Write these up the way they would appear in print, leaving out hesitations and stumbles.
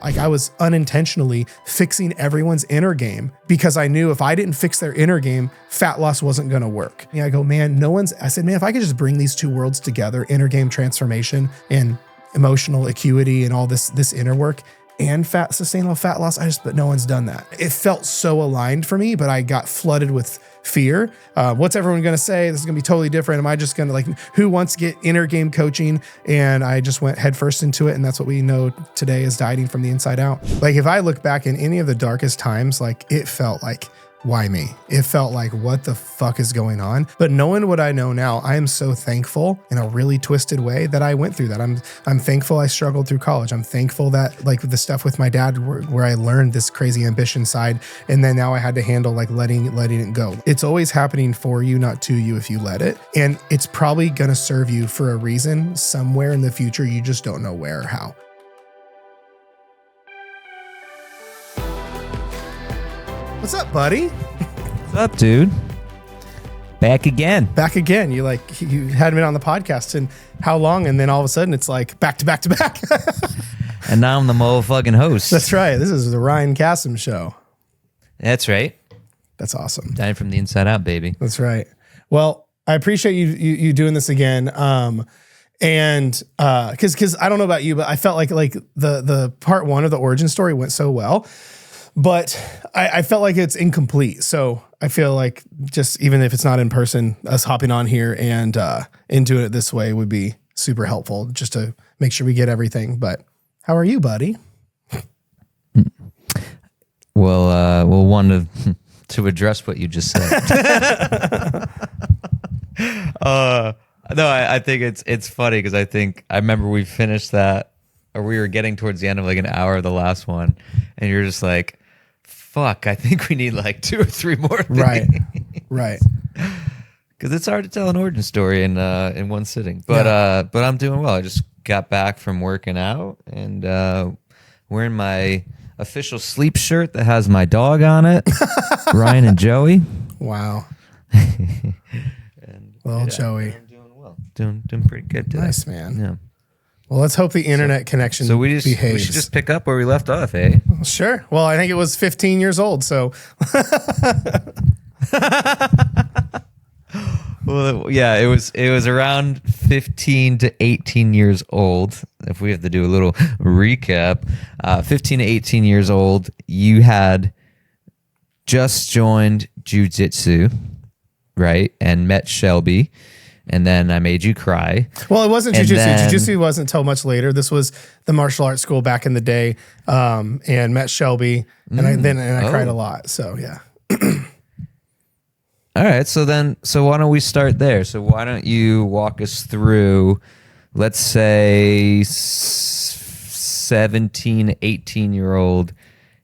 Like I was unintentionally fixing everyone's inner game because I knew if I didn't fix their inner game, fat loss wasn't going to work. And I go, man, I said, man, if I could just bring these two worlds together, inner game transformation and emotional acuity and all this inner work and sustainable fat loss, but no one's done that. It felt so aligned for me, but I got flooded with fear. What's everyone going to say? This is going to be totally different. Am I just going to who wants to get inner game coaching? And I just went headfirst into it. And that's what we know today is dieting from the inside out. Like if I look back in any of the darkest times, like it felt like, why me? It felt like, what the fuck is going on? But knowing what I know now, I am so thankful in a really twisted way that I went through that. I'm thankful I struggled through college. I'm thankful that like the stuff with my dad where I learned this crazy ambition side. And then now I had to handle like letting it go. It's always happening for you, not to you if you let it. And it's probably going to serve you for a reason somewhere in the future. You just don't know where or how. What's up, buddy? What's up, dude? Back again. You hadn't been on the podcast in how long? And then all of a sudden it's like back to back to back. And now I'm the motherfucking host. That's right. This is the Ryan Kassim show. That's right. That's awesome. Dying from the inside out, baby. That's right. Well, I appreciate you doing this again. And because I don't know about you, but I felt like the part one of the origin story went so well. But I felt like it's incomplete. So I feel like just even if it's not in person, us hopping on here and doing it this way would be super helpful just to make sure we get everything. But how are you, buddy? Well, we'll want to address what you just said. No, I think it's funny because I remember we finished that, or we were getting towards the end of like an hour of the last one, and you're just like, fuck, I think we need like 2 or 3 more things. Right. Because it's hard to tell an origin story in one sitting. But I'm doing well. I just got back from working out and wearing my official sleep shirt that has my dog on it, Ryan and Joey. Wow. Joey. I'm doing well. Doing pretty good today. Nice, man. Yeah. Well, let's hope the internet connection behaves. We should just pick up where we left off, eh? Sure. Well, I think it was 15 years old, so. Well, yeah, it was around 15 to 18 years old. If we have to do a little recap, 15 to 18 years old, you had just joined jiu-jitsu, right? And met Shelby. And then I made you cry. Well, it wasn't jiu-jitsu. Jiu-jitsu wasn't until much later. This was the martial arts school back in the day, and met Shelby, and I cried a lot. So yeah. All right. So why don't we start there? So why don't you walk us through, let's say 17, 18-year-old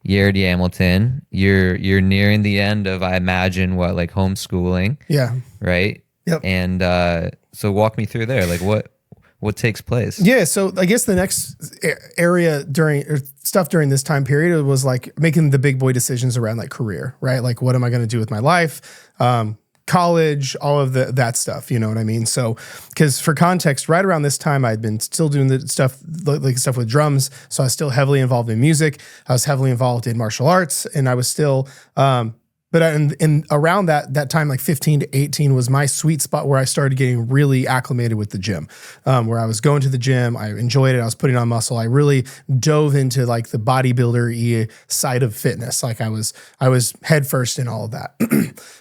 Yared Hamilton. You're nearing the end of, I imagine, like homeschooling. Yeah. Right. Yep. And so walk me through there. Like what takes place? Yeah. So I guess the next area during this time period was like making the big boy decisions around like career, right? Like what am I going to do with my life? College, all of that stuff, you know what I mean? So, because for context, right around this time, I'd been still doing the stuff, like stuff with drums. So I was still heavily involved in music. I was heavily involved in martial arts, and I was still, but in around that time, like 15 to 18 was my sweet spot where I started getting really acclimated with the gym, where I was going to the gym. I enjoyed it. I was putting on muscle. I really dove into like the bodybuilder side of fitness. Like I was head first in all of that,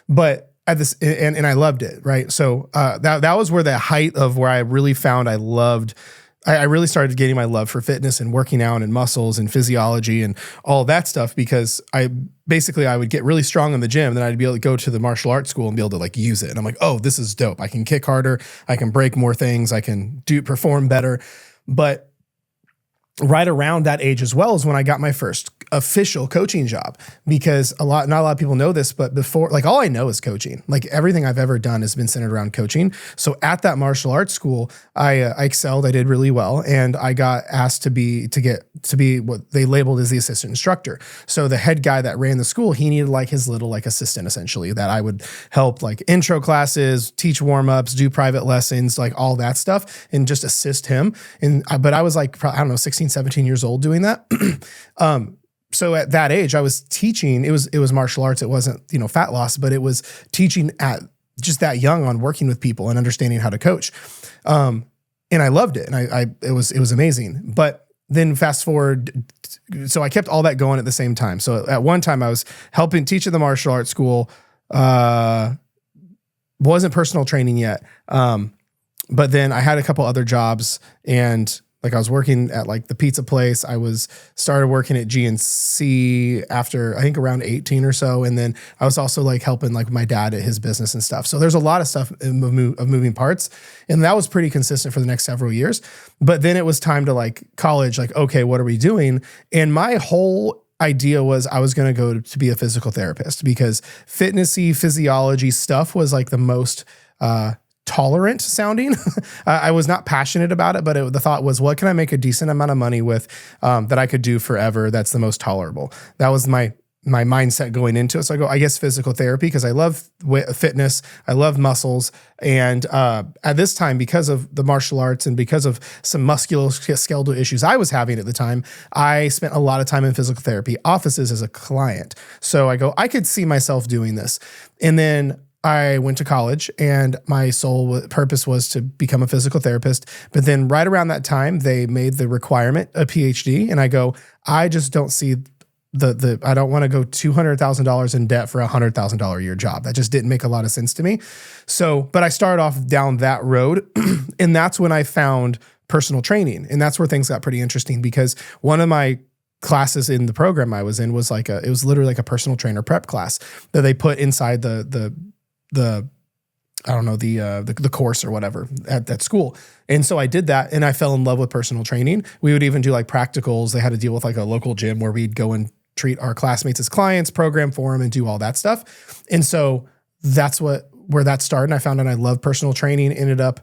but at this, and I loved it. Right. So, that was where the height of where I really found I really started getting my love for fitness and working out and muscles and physiology and all that stuff, because I would get really strong in the gym, and then I'd be able to go to the martial arts school and be able to like use it. And I'm like, oh, this is dope. I can kick harder. I can break more things. I can perform better. But right around that age as well is when I got my first official coaching job, because not a lot of people know this, but before, like, all I know is coaching. Like, everything I've ever done has been centered around coaching. So at that martial arts school, I excelled. I did really well, and I got asked to be what they labeled as the assistant instructor. So the head guy that ran the school, he needed like his little like assistant, essentially, that I would help like intro classes, teach warm-ups, do private lessons, like all that stuff, and just assist him. But I was like, I don't know, 16, 17 years old doing that. So at that age, I was teaching. It was martial arts. It wasn't, fat loss, but it was teaching at just that young on working with people and understanding how to coach. And I loved it, and it was amazing. But then fast forward, so I kept all that going at the same time. So at one time, I was helping teach at the martial arts school. Wasn't personal training yet, but then I had a couple other jobs, and like I was working at like the pizza place. I started working at GNC after I think around 18 or so. And then I was also like helping like my dad at his business and stuff. So there's a lot of stuff of moving parts. And that was pretty consistent for the next several years. But then it was time to like college, like, okay, what are we doing? And my whole idea was I was going to go to be a physical therapist, because fitnessy physiology stuff was like the most, tolerant sounding. I was not passionate about it, but the thought was, what can I make a decent amount of money with that I could do forever? That's the most tolerable. That was my mindset going into it. So I go, I guess physical therapy, because I love fitness. I love muscles. And at this time, because of the martial arts and because of some musculoskeletal issues I was having at the time, I spent a lot of time in physical therapy offices as a client. So I go, I could see myself doing this. And then I went to college, and my sole purpose was to become a physical therapist. But then right around that time, they made the requirement a PhD. And I go, I just don't see I don't want to go $200,000 in debt for a $100,000 a year job. That just didn't make a lot of sense to me. So, but I started off down that road, and that's when I found personal training. And that's where things got pretty interesting, because one of my classes in the program I was in was it was literally like a personal trainer prep class that they put inside the course or whatever at that school. And so I did that, and I fell in love with personal training. We would even do like practicals. They had to deal with like a local gym where we'd go and treat our classmates as clients, program for them, and do all that stuff. And so that's where that started. And I found out I love personal training, ended up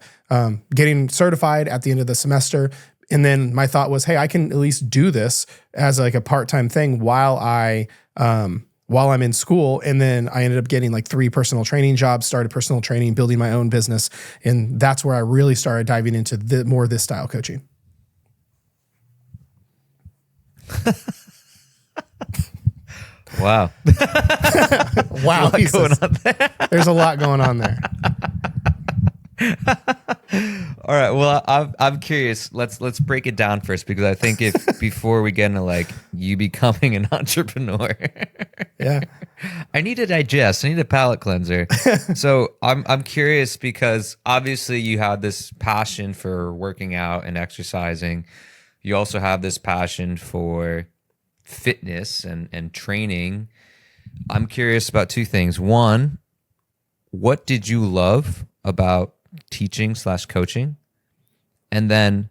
getting certified at the end of the semester. And then my thought was, hey, I can at least do this as like a part-time thing while I'm in school. And then I ended up getting like 3 personal training jobs, started personal training, building my own business. And that's where I really started diving into more of this style coaching. Wow. Wow. There's a lot going on there. All right. Well, I'm curious. Let's break it down first, because I think before we get into like you becoming an entrepreneur, yeah, I need to digest. I need a palate cleanser. So I'm curious, because obviously you had this passion for working out and exercising. You also have this passion for fitness and training. I'm curious about 2 things. One, what did you love about teaching / coaching? And then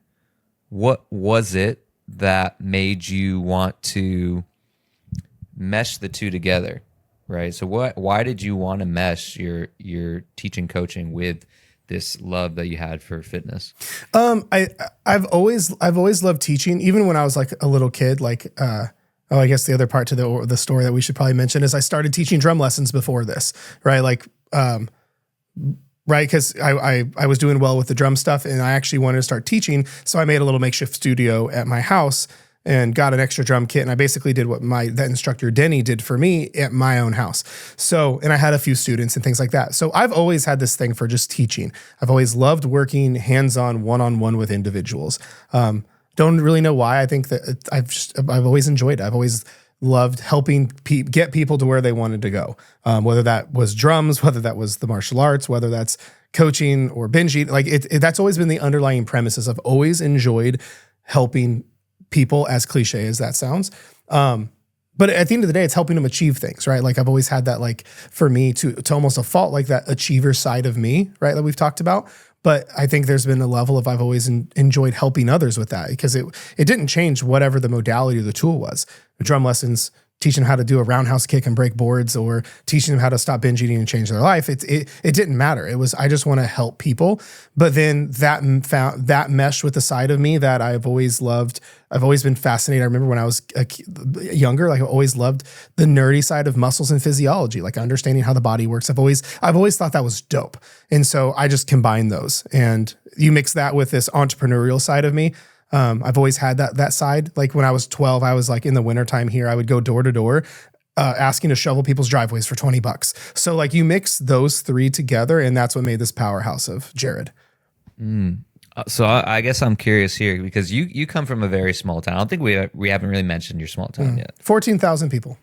what was it that made you want to mesh the 2 together, right? So why did you want to mesh your teaching coaching with this love that you had for fitness? I've always loved teaching, even when I was like a little kid. I guess the other part to the story that we should probably mention is I started teaching drum lessons before this, right? Right, because I was doing well with the drum stuff, and I actually wanted to start teaching. So I made a little makeshift studio at my house and got an extra drum kit. And I basically did what that instructor Denny did for me at my own house. So, and I had a few students and things like that. So I've always had this thing for just teaching. I've always loved working hands-on, one-on-one with individuals. Don't really know why. I think that I've always enjoyed it. I've always loved helping get people to where they wanted to go. Whether that was drums, whether that was the martial arts, whether that's coaching or binge eating, that's always been the underlying premises. I've always enjoyed helping people, as cliche as that sounds. But at the end of the day, it's helping them achieve things, right? Like I've always had that, like for me to almost a fault, like that achiever side of me, right? That we've talked about, But I think there's been a level of I've always enjoyed helping others with that because it didn't change whatever the modality or the tool was. Drum lessons, teaching them how to do a roundhouse kick and break boards, or teaching them how to stop binge eating and change their life. It didn't matter. It was, I just want to help people. But then that meshed with the side of me that I've always loved. I've always been fascinated. I remember when I was younger, like I always loved the nerdy side of muscles and physiology, like understanding how the body works. I've always thought that was dope. And so I just combined those, and you mix that with this entrepreneurial side of me. I've always had that side. Like when I was 12, I was like in the wintertime here, I would go door to door, asking to shovel people's driveways for $20. So like you mix those three together, and that's what made this powerhouse of Jared. So I guess I'm curious here because you come from a very small town. I don't think we haven't really mentioned your small town yet. 14,000 people.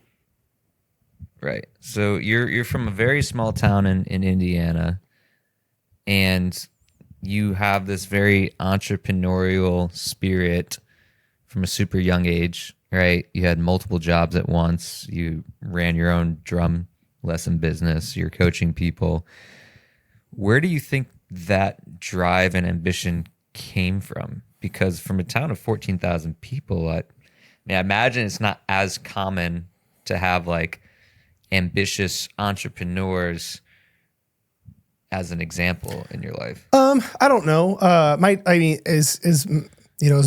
Right. So you're from a very small town in Indiana, and you have this very entrepreneurial spirit from a super young age, right? You had multiple jobs at once. You ran your own drum lesson business. You're coaching people. Where do you think that drive and ambition came from? Because from a town of 14,000 people, I imagine it's not as common to have like ambitious entrepreneurs as an example in your life. I don't know. As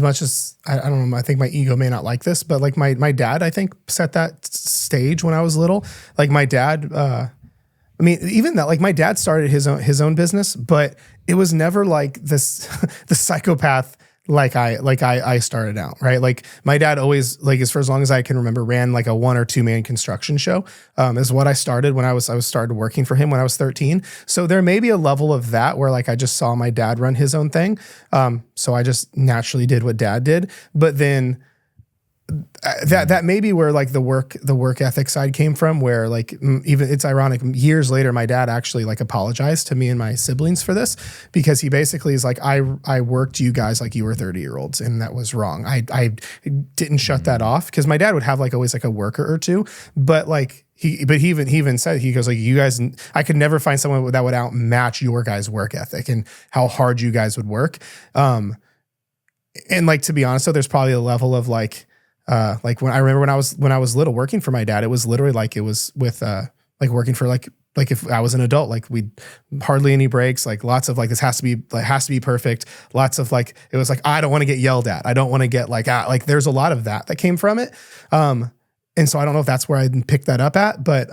much as I don't know, I think my ego may not like this, but like my dad, I think set that stage when I was little. Like my dad, even that, like my dad started his own business, but it was never like this, the psychopath like I started out, right? Like my dad always, like for as long as I can remember, ran like a 1 or 2 man construction show. Is what I started when I was started working for him when I was 13. So there may be a level of that where like I just saw my dad run his own thing. So I just naturally did what dad did. But then that may be where like the work ethic side came from, where like even it's ironic, years later my dad actually like apologized to me and my siblings for this, because he basically is like, I worked you guys like you were 30-year-olds, and that was wrong. I didn't shut that off, because my dad would have like always like a worker or two, but like he even said, he goes like, you guys, I could never find someone that would outmatch your guys' work ethic and how hard you guys would work. And like, to be honest though, there's probably a level of like when I remember when I was little working for my dad, it was literally like it was with like working for like if I was an adult, like we hardly any breaks, like lots of like this has to be perfect. Lots of like, it was like, I don't want to get yelled at. I don't want to get like there's a lot of that came from it. And so I don't know if that's where I picked that up at, but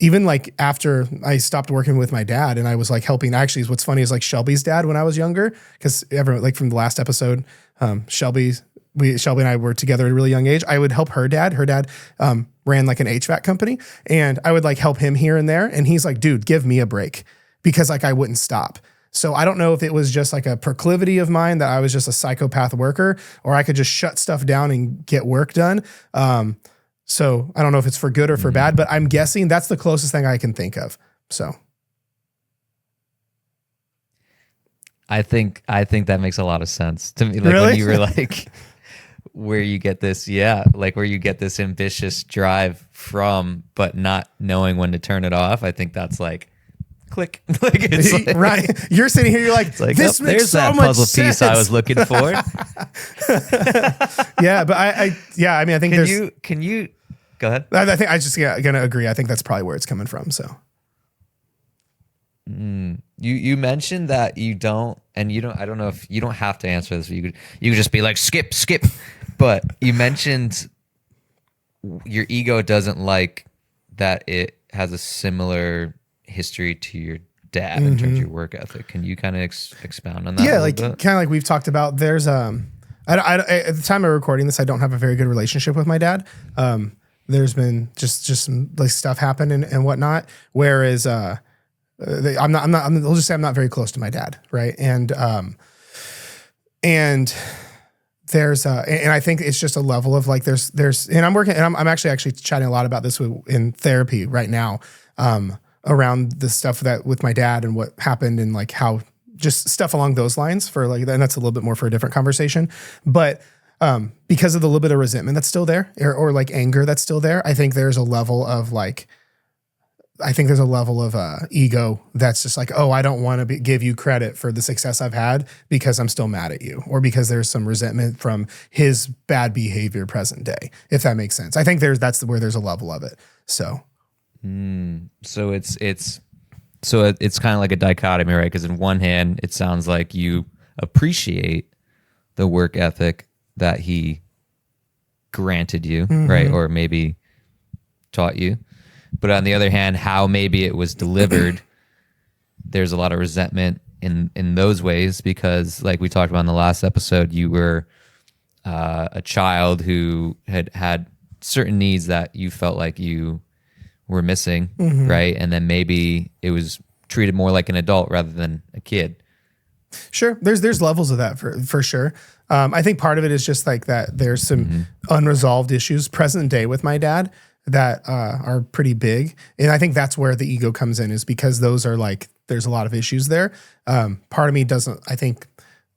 even like after I stopped working with my dad and I was like helping, actually what's funny is like Shelby's dad when I was younger, because everyone like from the last episode, Shelby and I were together at a really young age. I would help her dad. Her dad ran like an HVAC company, and I would like help him here and there. And he's like, dude, give me a break, because like I wouldn't stop. So I don't know if it was just like a proclivity of mine that I was just a psychopath worker, or I could just shut stuff down and get work done. So I don't know if it's for good or for bad, but I'm guessing that's the closest thing I can think of. So I think that makes a lot of sense to me. Like really? When you were like, where you get this, where you get this ambitious drive from, but not knowing when to turn it off. I think that's like, click. Like it's like, right. You're sitting here, you're like, this makes there's so that much puzzle sense. piece I was looking for. Yeah, but I think can you go ahead? I think I just gonna agree. I think that's probably where it's coming from. So you mentioned that you don't, and you don't. I don't know if you don't have to answer this. You could just be like skip. But you mentioned your ego doesn't like that it has a similar history to your dad in terms of your work ethic. Can you kind of expound on that? Yeah, like kind of like we've talked about. There's I at the time of recording this, I don't have a very good relationship with my dad. There's been just some like stuff happen and whatnot. Whereas I'll just say I'm not very close to my dad, right? And there's and I think it's just a level of like there's and I'm working, and I'm actually chatting a lot about this in therapy right now, around the stuff that with my dad and what happened and like how just stuff along those lines for like, and that's a little bit more for a different conversation, but because of the little bit of resentment that's still there, or like anger that's still there, I think there's a level of like I think there's a level of ego that's just like, oh, I don't want to give you credit for the success I've had because I'm still mad at you, or because there's some resentment from his bad behavior present day, if that makes sense. I think that's where there's a level of it. So, So it's kind of like a dichotomy, right? Because in one hand, it sounds like you appreciate the work ethic that he granted you, right? Or maybe taught you. But on the other hand, how maybe it was delivered, there's a lot of resentment in those ways, because like we talked about in the last episode, you were a child who had certain needs that you felt like you were missing, right? And then maybe it was treated more like an adult rather than a kid. Sure. There's levels of that for sure. I think part of it is just like that there's some unresolved issues present day with my dad that are pretty big. And I think that's where the ego comes in, is because those are like, there's a lot of issues there. Part of me doesn't, I think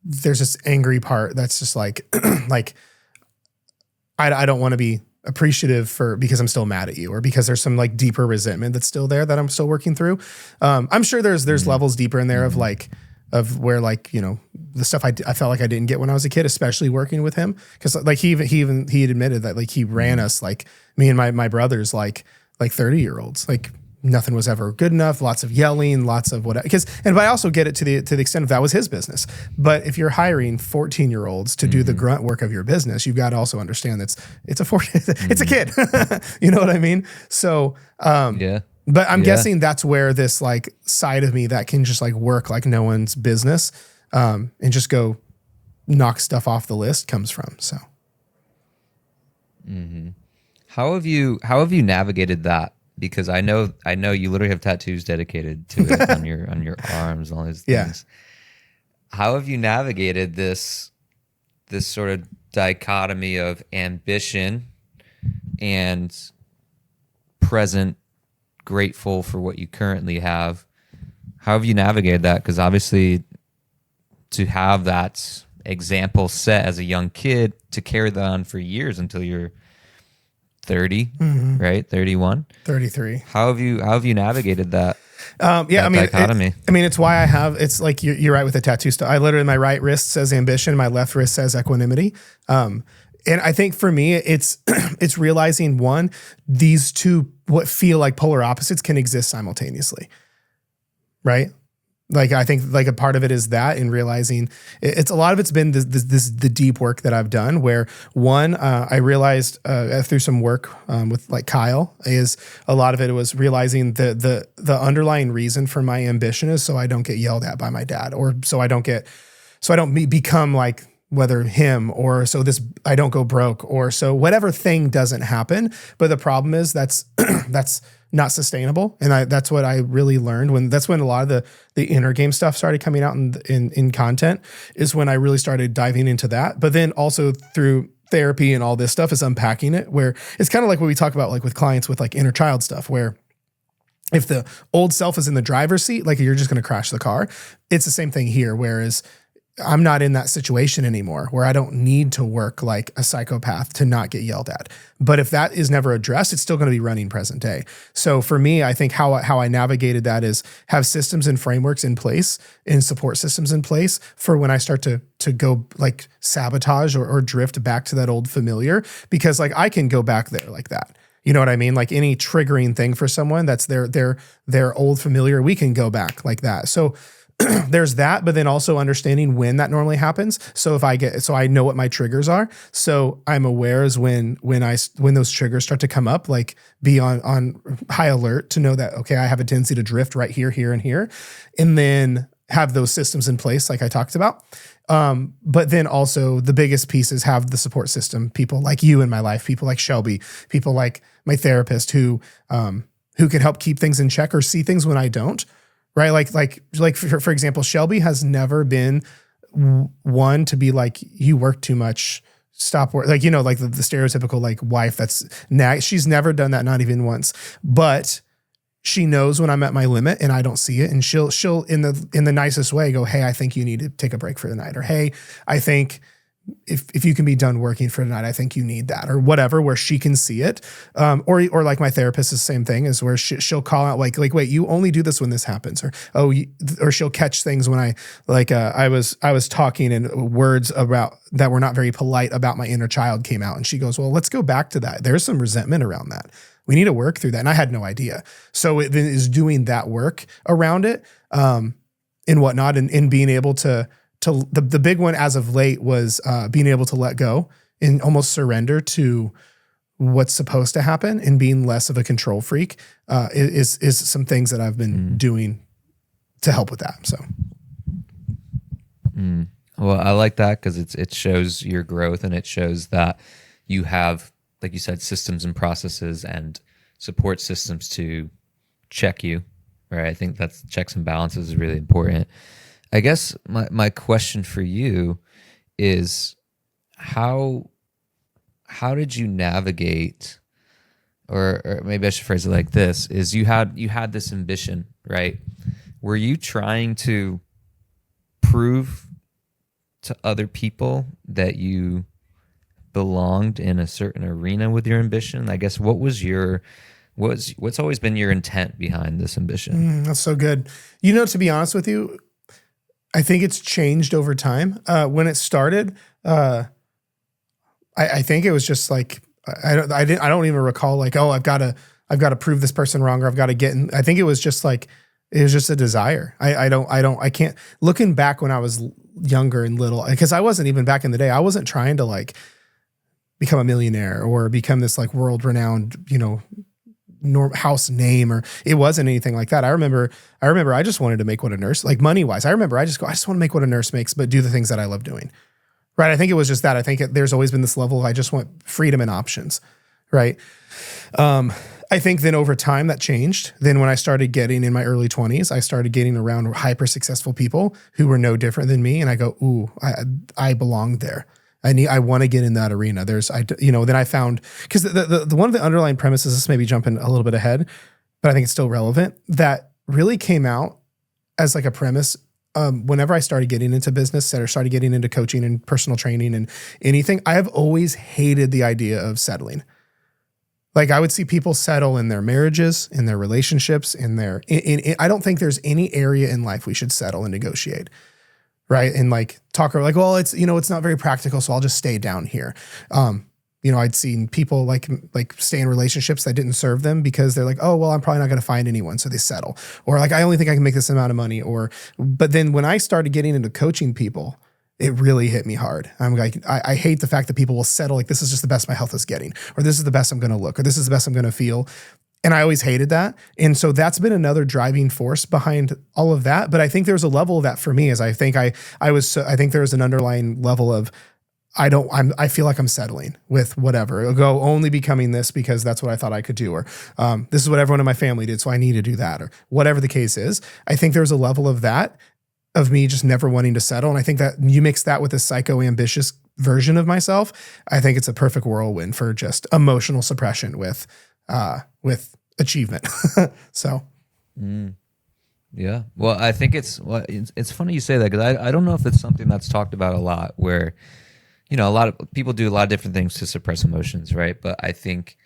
there's this angry part that's just like, like, I don't want to be appreciative because I'm still mad at you, or because there's some like deeper resentment that's still there that I'm still working through. I'm sure there's levels deeper in there of like, of where like, you know, the stuff I felt like I didn't get when I was a kid, especially working with him. Cause like he had admitted that like he ran us, like me and my brothers, like 30-year-olds, like nothing was ever good enough, lots of yelling, lots of whatever. But I also get it to the extent of that was his business. But if you're hiring 14-year-olds to do the grunt work of your business, you've got to also understand it's a kid, you know what I mean? So, Yeah. But I'm guessing that's where this like side of me that can just like work like no one's business, and just go knock stuff off the list comes from. So, How have you navigated that? Because I know you literally have tattoos dedicated to it on your arms and all these things. How have you navigated this sort of dichotomy of ambition and present grateful for what you currently have? How have you navigated that? Because obviously to have that example set as a young kid, to carry that on for years until you're 30, right? 31, 33. How have you navigated that? Dichotomy. It's why I have, it's like you're right with the tattoo stuff. I literally, my right wrist says ambition, my left wrist says equanimity. And I think for me, it's realizing one, these two, what feel like polar opposites, can exist simultaneously, right? Like, I think like a part of it is that, in realizing it's a lot of it's been the deep work that I've done, where one, I realized through some work with like Kyle, is a lot of it was realizing the underlying reason for my ambition is so I don't get yelled at by my dad, or so I don't become like, whether him, or so I don't go broke, or so whatever thing doesn't happen. But the problem is that's not sustainable. And that's what I really learned that's when a lot of the inner game stuff started coming out in content, is when I really started diving into that. But then also through therapy and all this stuff is unpacking it, where it's kind of like what we talk about, like with clients with like inner child stuff, where if the old self is in the driver's seat, like you're just going to crash the car. It's the same thing here. Whereas I'm not in that situation anymore, where I don't need to work like a psychopath to not get yelled at. But if that is never addressed, it's still going to be running present day. So for me, I think how I navigated that is have systems and frameworks in place, and support systems in place for when I start to go like sabotage or drift back to that old familiar, because like I can go back there like that. You know what I mean? Like any triggering thing for someone that's their old familiar, we can go back like that. So there's that, but then also understanding when that normally happens. So I know what my triggers are. So I'm aware as when those triggers start to come up, like be on high alert to know that, okay, I have a tendency to drift right here, here, and here, and then have those systems in place, like I talked about. But then also the biggest piece is have the support system, people like you in my life, people like Shelby, people like my therapist who can help keep things in check or see things when I don't. Right. Like for example, Shelby has never been one to be like, you work too much, stop work. Like, you know, like the stereotypical like wife she's never done that. Not even once, but she knows when I'm at my limit and I don't see it. And she'll in the nicest way go, hey, I think you need to take a break for the night. Or, hey, I think if you can be done working for tonight, I think you need that, or whatever, where she can see it. Or like my therapist is the same thing, is where she'll call out like, wait, you only do this when this happens, or, or she'll catch things when I was talking and words about that were not very polite about my inner child came out. And she goes, well, let's go back to that. There's some resentment around that. We need to work through that. And I had no idea. So it is doing that work around it, and whatnot, and being able to the big one as of late was being able to let go and almost surrender to what's supposed to happen, and being less of a control freak is some things that I've been doing to help with that. So, well, I like that because it shows your growth, and it shows that you have, like you said, systems and processes and support systems to check you, right? I think that's checks and balances is really important. I guess my question for you is how did you navigate, or maybe I should phrase it like this, is you had this ambition, right? Were you trying to prove to other people that you belonged in a certain arena with your ambition? I guess what's always been your intent behind this ambition? That's so good. To be honest with you, I think it's changed over time. When it started, I think it was just like, I don't even recall like, oh, I've got to prove this person wrong, or I've got to get in. I think it was just like, it was just a desire. I can't, looking back when I was younger and little, because I wasn't even back in the day, I wasn't trying to like become a millionaire or become this like world renowned, house name, or it wasn't anything like that. I remember I just wanted to make what a nurse, like money wise. I remember I just want to make what a nurse makes, but do the things that I love doing. Right. I think it was just that. I think there's always been this level of, I just want freedom and options. Right. I think then over time that changed. Then when I started getting in my early 20s, I started getting around hyper successful people who were no different than me. And I go, ooh, I belong there. I want to get in that arena. Then I found, because the one of the underlying premises, this may be jumping a little bit ahead, but I think it's still relevant, that really came out as like a premise whenever I started getting into business, or started getting into coaching and personal training and anything. I have always hated the idea of settling. Like I would see people settle in their marriages, in their relationships, I don't think there's any area in life we should settle and negotiate. Right. And like talk like, well, it's not very practical, so I'll just stay down here. I'd seen people like stay in relationships that didn't serve them because they're like, oh, well, I'm probably not going to find anyone. So they settle, or like, I only think I can make this amount of money, but then when I started getting into coaching people, it really hit me hard. I'm like, I hate the fact that people will settle. Like, this is just the best my health is getting, or this is the best I'm going to look, or this is the best I'm going to feel. And I always hated that. And so that's been another driving force behind all of that. But I think there's a level of that for me, as I think I think there's an underlying level of, I feel like I'm settling with whatever. It'll go only becoming this because that's what I thought I could do, or this is what everyone in my family did, so I need to do that, or whatever the case is. I think there's a level of that, of me just never wanting to settle. And I think that you mix that with a psycho-ambitious version of myself, I think it's a perfect whirlwind for just emotional suppression with achievement. So. Yeah. Well, I think it's funny you say that, because I don't know if it's something that's talked about a lot, where, a lot of people do a lot of different things to suppress emotions, right? But I think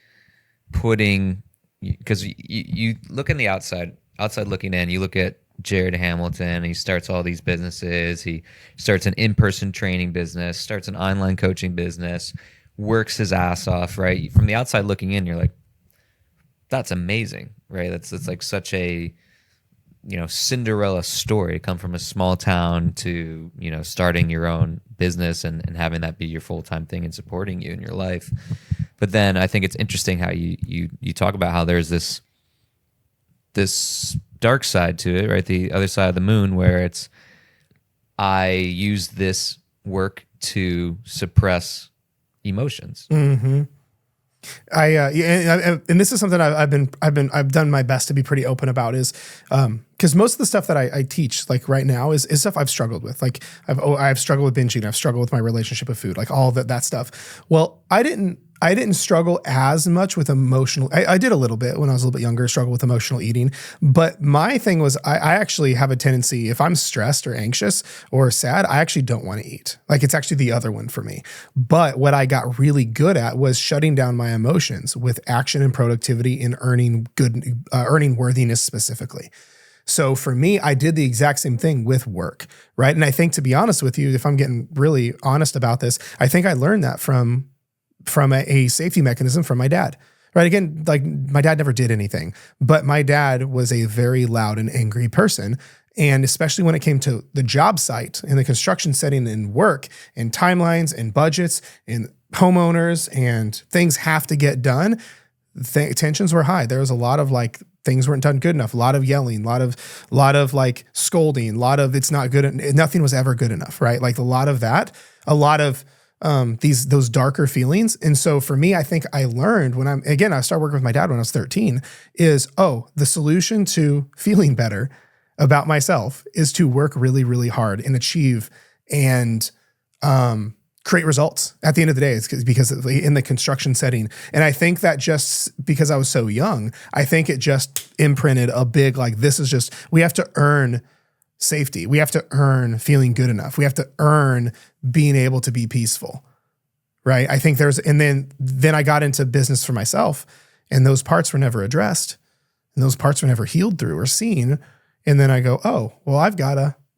because you look in the outside looking in, you look at Jared Hamilton, he starts all these businesses. He starts an in-person training business, starts an online coaching business, works his ass off, right? From the outside looking in, you're like, that's amazing, right? That's like such a, Cinderella story to come from a small town to, starting your own business and having that be your full-time thing and supporting you in your life. But then I think it's interesting how you talk about how there's this dark side to it, right? The other side of the moon, where it's, I use this work to suppress emotions. Mm-hmm. And this is something I've done my best to be pretty open about, is because most of the stuff that I teach, like right now, is stuff I've struggled with. Like I've struggled with binging, I've struggled with my relationship with food, like all that stuff. Well, I I didn't struggle as much with emotional. I did a little bit when I was a little bit younger, struggle with emotional eating. But my thing was, I actually have a tendency, if I'm stressed or anxious or sad, I actually don't want to eat. Like it's actually the other one for me. But what I got really good at was shutting down my emotions with action and productivity and earning worthiness specifically. So for me, I did the exact same thing with work, right? And I think, to be honest with you, if I'm getting really honest about this, I think I learned that from a safety mechanism from my dad, right? Again, like my dad never did anything, but my dad was a very loud and angry person. And especially when it came to the job site and the construction setting and work and timelines and budgets and homeowners and things have to get done, tensions were high. There was a lot of like, things weren't done good enough, a lot of yelling, a lot of like scolding, a lot of it's not good. Nothing was ever good enough, right? Like a lot of that, a lot of those darker feelings. And so for me, I think I learned I started working with my dad when I was 13 is, the solution to feeling better about myself is to work really, really hard and achieve and, create results at the end of the day. It's because in the construction setting. And I think that just because I was so young, I think it just imprinted a big, like, we have to earn safety. We have to earn feeling good enough. We have to earn being able to be peaceful. Right. I think and then I got into business for myself and those parts were never addressed and those parts were never healed through or seen. And then I go,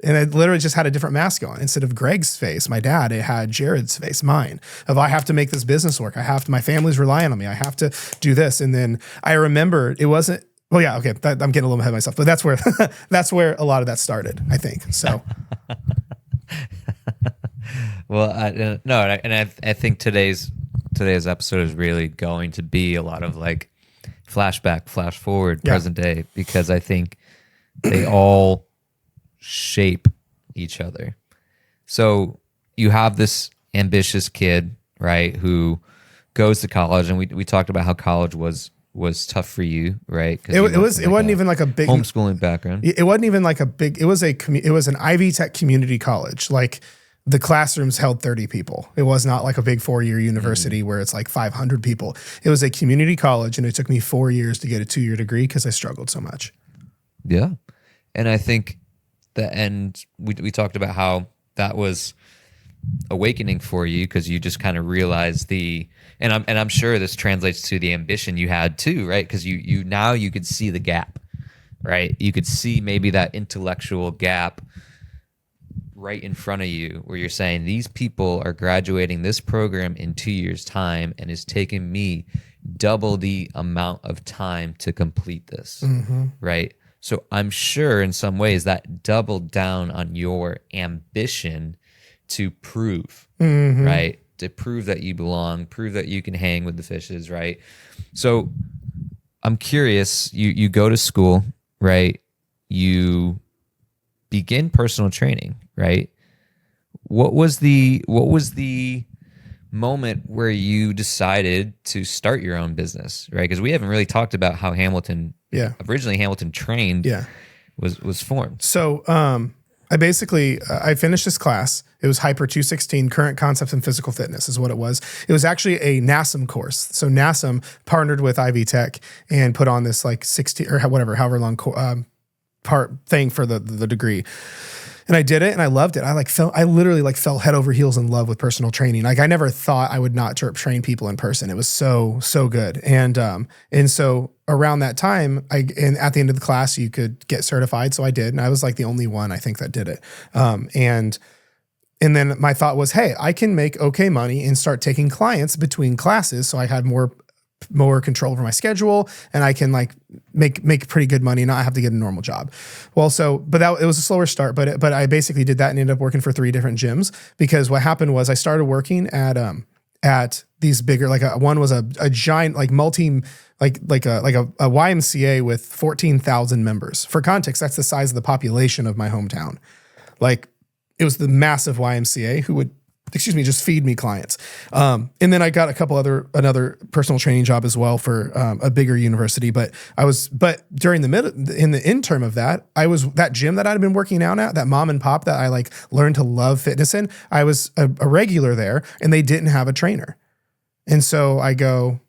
and I literally just had a different mask on. Instead of Greg's face, my dad, it had Jared's face, mine, I have to make this business work. My family's relying on me. I have to do this. And then I remember it wasn't, I'm getting a little ahead of myself, but that's where a lot of that started, I think. So. Well, I think today's episode is really going to be a lot of like flashback, flash forward, present day, because I think they all shape each other. So you have this ambitious kid, right, who goes to college, and we talked about how college was tough for you, right? It wasn't even like a big homeschooling background. It wasn't even like a big. It was an Ivy Tech community college. Like the classrooms held 30 people. It was not like a big 4-year university where it's like 500 people. It was a community college, and it took me 4 years to get a 2-year degree because I struggled so much. Yeah, and I think. And we talked about how that was awakening for you because you just kind of realized and I'm sure this translates to the ambition you had too, right? Because you now you could see the gap, right? You could see maybe that intellectual gap right in front of you where you're saying these people are graduating this program in 2 years' time and it's taking me double the amount of time to complete this, right? So I'm sure in some ways that doubled down on your ambition to prove, right? To prove that you belong, prove that you can hang with the fishes, right? So I'm curious, you go to school, right? You begin personal training, right? What was the moment where you decided to start your own business, right? Because we haven't really talked about how originally Hamilton Trained was formed. So I finished this class. It was Hyper 216, Current Concepts in Physical Fitness is what it was. It was actually a NASM course. So NASM partnered with Ivy Tech and put on this like 60 or however long part thing for the degree. And I did it and I loved it. I literally fell head over heels in love with personal training. Like I never thought I would not train people in person. It was so good. And so around that time, at the end of the class, you could get certified. So I did. And I was like the only one I think that did it. And then my thought was, hey, I can make okay money and start taking clients between classes. So I had more control over my schedule and I can like make pretty good money and not have to get a normal job. Well, it was a slower start, but I basically did that and ended up working for 3 different gyms because what happened was I started working at these bigger, one was a giant, like multi, like a YMCA with 14,000 members. For context, that's the size of the population of my hometown. Like it was the massive YMCA who would just feed me clients. And then I got another personal training job as well for a bigger university. But during in the interim of that, I was that gym that I'd been working out at, that mom and pop that I learned to love fitness in. I was a regular there and they didn't have a trainer. And so I go,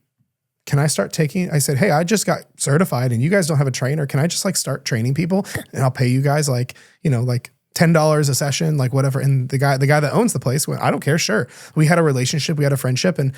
can I start taking, I said, hey, I just got certified and you guys don't have a trainer. Can I just like start training people and I'll pay you guys like, like $10 a session, like whatever. And the guy that owns the place went, I don't care. Sure. We had a relationship, we had a friendship, and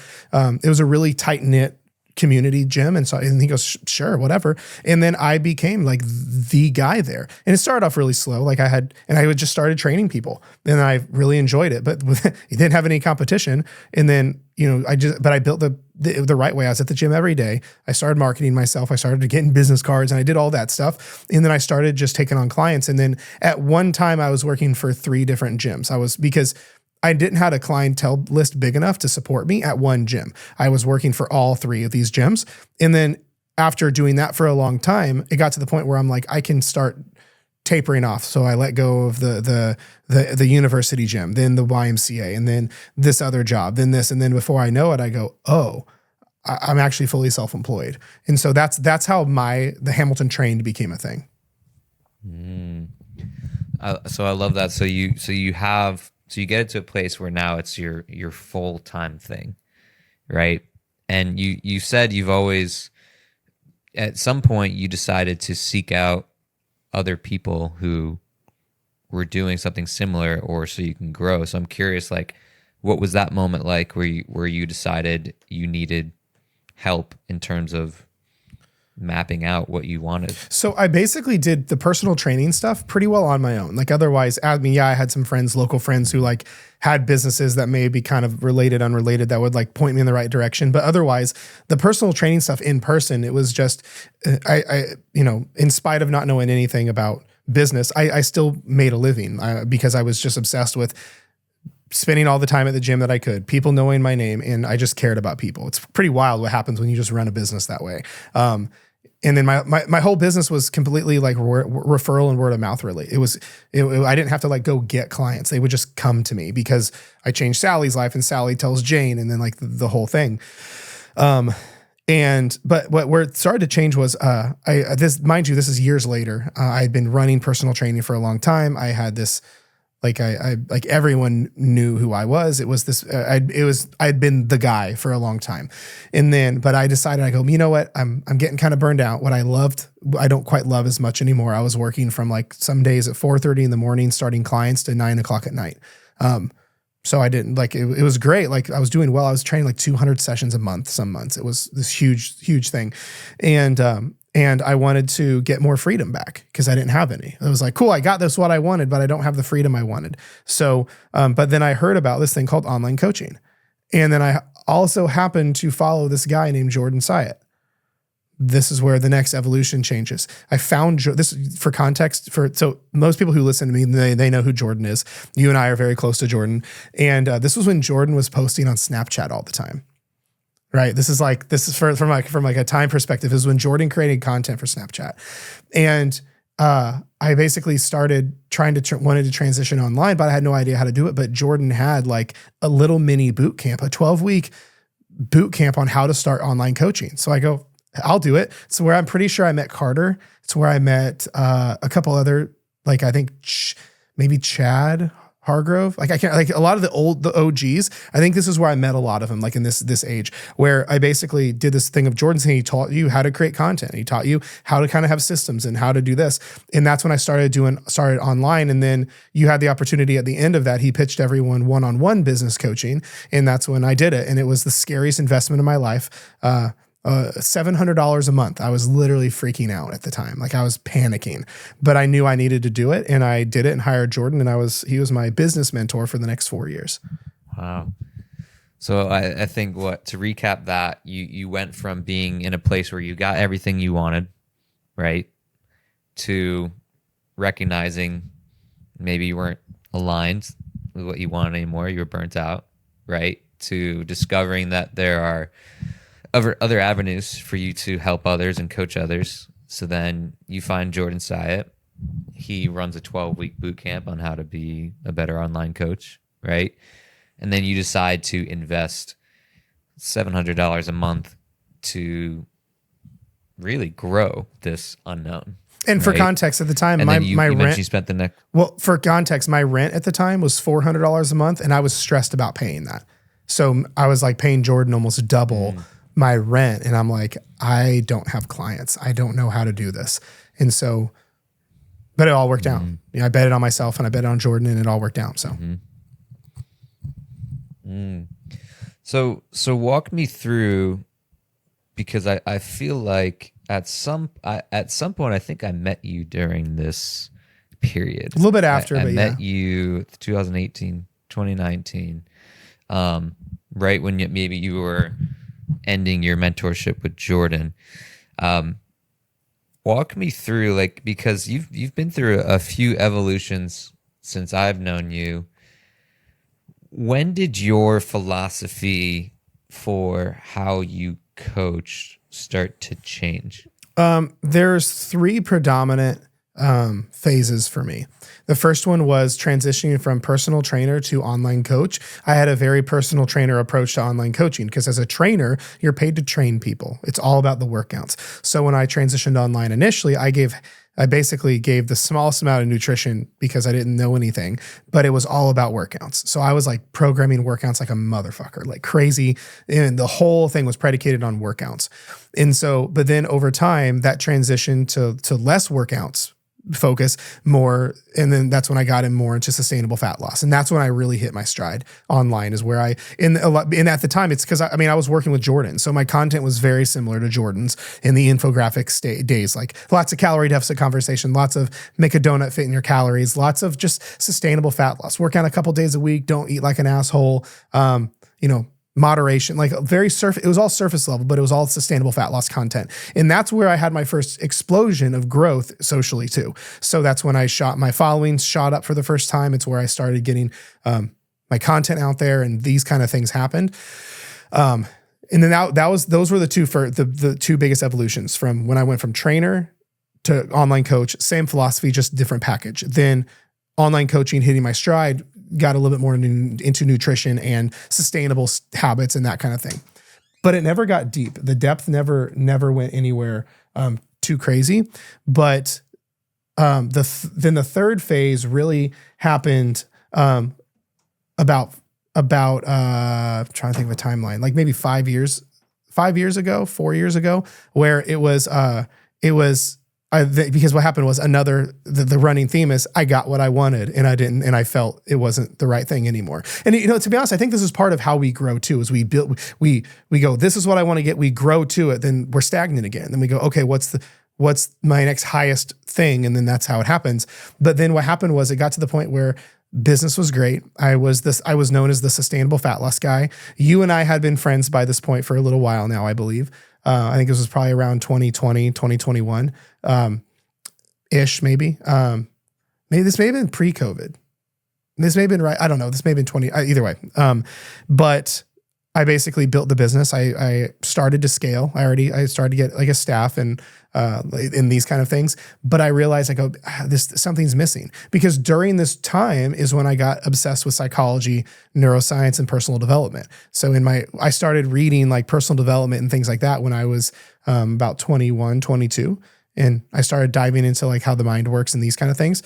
it was a really tight knit community gym. And he goes, sure, whatever. And then I became like the guy there. And it started off really slow. Like I would just started training people and I really enjoyed it, but he didn't have any competition. And then, but I built the right way. I was at the gym every day. I started marketing myself. I started getting business cards and I did all that stuff. And then I started just taking on clients. And then at one time I was working for 3 different gyms. Because I didn't have a clientele list big enough to support me at one gym. I was working for all 3 of these gyms. And then after doing that for a long time, it got to the point where I'm like, I can start tapering off. So I let go of the university gym, then the YMCA, and then this other job, then this. And then before I know it, I go, oh, I'm actually fully self-employed. And so that's how the Hamilton trained became a thing. So I love that. So you get it to a place where now it's your full-time thing, right? And you said you've always, at some point you decided to seek out other people who were doing something similar, or so you can grow. So I'm curious, like, what was that moment like where you decided you needed help in terms of mapping out what you wanted? So I basically did the personal training stuff pretty well on my own. Like otherwise, I had some friends, local friends who like had businesses that may be kind of related, unrelated, that would like point me in the right direction. But otherwise, the personal training stuff in person, it was just, in spite of not knowing anything about business, I still made a living because I was just obsessed with spending all the time at the gym that I could, people knowing my name, and I just cared about people. It's pretty wild what happens when you just run a business that way. And then my whole business was completely like referral and word of mouth really. I didn't have to like go get clients. They would just come to me because I changed Sally's life and Sally tells Jane, and then like the whole thing. But where it started to change was, mind you, this is years later. I had been running personal training for a long time. I had this, like everyone knew who I was. It was this, I'd been the guy for a long time. But I decided, I go, you know what? I'm getting kind of burned out. What I loved, I don't quite love as much anymore. I was working from like some days at 4:30 in the morning, starting clients to 9:00 at night. So I didn't like, it was great. Like I was doing well. I was training like 200 sessions a month, some months. It was this huge thing. And I wanted to get more freedom back because I didn't have any. I was like, cool, I got this, what I wanted, but I don't have the freedom I wanted. So, but then I heard about this thing called online coaching. And then I also happened to follow this guy named Jordan Syatt. This is where the next evolution changes. I found this for context so most people who listen to me, they know who Jordan is. You and I are very close to Jordan. And this was when Jordan was posting on Snapchat all the time. Right. This is from a time perspective. This is when Jordan created content for Snapchat. And I basically started wanted to transition online, but I had no idea how to do it. But Jordan had like a little mini boot camp, a 12-week boot camp on how to start online coaching. So I go, I'll do it. It's where I'm pretty sure I met Carter. It's where I met a couple other, like I think maybe Chad Hargrove. Like I can't, like a lot of the OGs. I think this is where I met a lot of them, like in this age, where I basically did this thing of Jordan's thing. He taught you how to create content. He taught you how to kind of have systems and how to do this. And that's when I started online. And then you had the opportunity at the end of that. He pitched everyone one-on-one business coaching. And that's when I did it. And it was the scariest investment of my life. $700 a month. I was literally freaking out at the time. Like I was panicking, but I knew I needed to do it. And I did it and hired Jordan. And he was my business mentor for the next 4 years. Wow. So I think to recap that, you went from being in a place where you got everything you wanted, right? To recognizing maybe you weren't aligned with what you wanted anymore. You were burnt out, right? To discovering that there are other avenues for you to help others and coach others. So then you find Jordan Syatt. He runs a 12-week boot camp on how to be a better online coach, right? And then you decide to invest $700 a month to really grow this unknown. And right? for context, at the time, and my rent. You spent the next. Well, for context, my rent at the time was $400 a month, and I was stressed about paying that. So I was like paying Jordan almost double my rent. And I'm like, I don't have clients. I don't know how to do this. And so, but it all worked out. You know, I bet it on myself and I bet it on Jordan and it all worked out. So. So walk me through, because I feel like at some point I think I met you during this period. A little bit after, I but met you 2018, 2019, right when maybe you were ending your mentorship with Jordan. Walk me through, like, because you've been through a few evolutions since I've known you. When did your philosophy for how you coach start to change? There's three predominant phases for me. The first one was transitioning from personal trainer to online coach. I had a very personal trainer approach to online coaching because as a trainer, you're paid to train people. It's all about the workouts. So when I transitioned online initially, I basically gave the smallest amount of nutrition because I didn't know anything, but it was all about workouts. So I was like programming workouts like a motherfucker, like crazy. And the whole thing was predicated on workouts. And so, but then over time that transitioned to less workouts focus more. And then that's when I got in more into sustainable fat loss. And that's when I really hit my stride online is where and at the time it's because I was working with Jordan. So my content was very similar to Jordan's in the infographics days, like lots of calorie deficit conversation, lots of make a donut fit in your calories, lots of just sustainable fat loss, work out a couple days a week. Don't eat like an asshole. Moderation, like it was all surface level, but it was all sustainable fat loss content. And that's where I had my first explosion of growth socially too. So that's when my following shot up for the first time. It's where I started getting my content out there and these kind of things happened. And then those were the two biggest evolutions from when I went from trainer to online coach, same philosophy, just different package. Then online coaching hitting my stride, got a little bit more into nutrition and sustainable habits and that kind of thing. But it never got deep. The depth never went anywhere too crazy. But then the third phase really happened about trying to think of a timeline, like maybe 4 years ago, where it was because what happened was the running theme is I got what I wanted and I didn't, and I felt it wasn't the right thing anymore. And to be honest, I think this is part of how we grow too, is we go, this is what I want to get. We grow to it. Then we're stagnant again. Then we go, okay, what's my next highest thing? And then that's how it happens. But then what happened was it got to the point where business was great. I was known as the sustainable fat loss guy. You and I had been friends by this point for a little while now, I believe. I think this was probably around 2020, 2021, ish, maybe. Maybe this may have been pre-COVID. This may have been right. I don't know. This may have been 20, either way. But I basically built the business. I started to scale. I started to get like a staff and in these kind of things. But I realized something's missing, because during this time is when I got obsessed with psychology, neuroscience, and personal development. So I started reading like personal development and things like that when I was about 21, 22. And I started diving into like how the mind works and these kind of things.